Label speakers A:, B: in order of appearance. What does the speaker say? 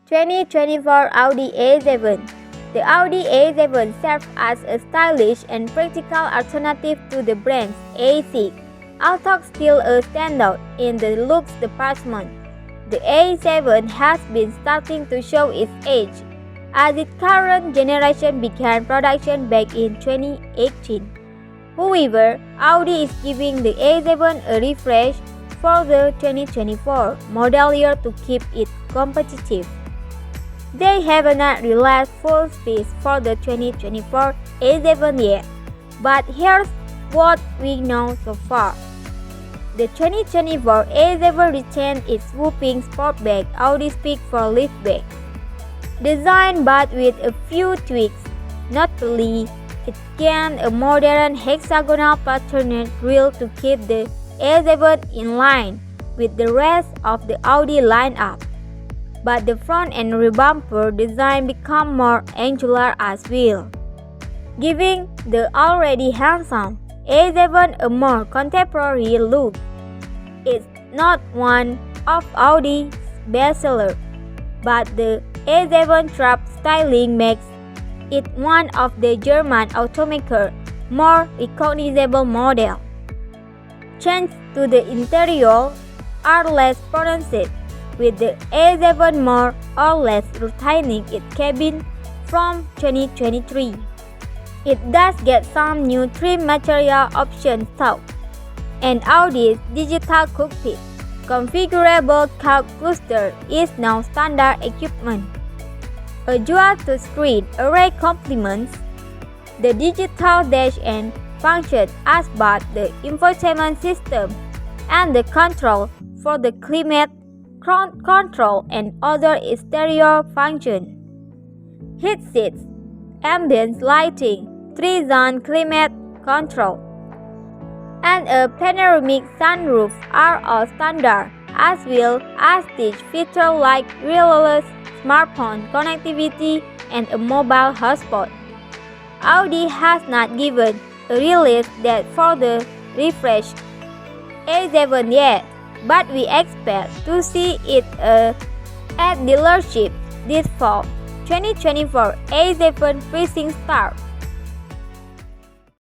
A: 2024 Audi A7. The Audi A7 serves as a stylish and practical alternative to the brand's A6, although still a standout in the looks department. The A7 has been starting to show its age, as its current generation began production back in 2018. However, Audi is giving the A7 a refresh for the 2024 model year to keep it competitive. They have not released full specs for the 2024 A7 yet, but here's what we know so far. The 2024 A7 retained its swooping sportback Audispeak for liftback design, but with a few tweaks. Notably, it gained a modern hexagonal-patterned grille to keep the A7 in line with the rest of the Audi lineup. But the front and rear bumper design become more angular as well, giving the already handsome A7 a more contemporary look. It's not one of Audi's bestsellers, but the A7 sharp styling makes it one of the German automaker more recognizable model. Changes to the interior are less pronounced, with the A7 more or less retaining its cabin from 2023. It does get some new trim material options though, and Audi's digital cockpit configurable couch cluster is now standard equipment. A dual-touchscreen array complements the digital dash and functions as both the infotainment system and the control for the climate control and other exterior functions. Heat seats, ambient lighting, 3-zone climate control, and a panoramic sunroof are all standard, as well as these features like wireless smartphone connectivity and a mobile hotspot. Audi has not given a release date for the refreshed A7 yet, but we expect to see it at dealership this fall. 2024 A7 pricing start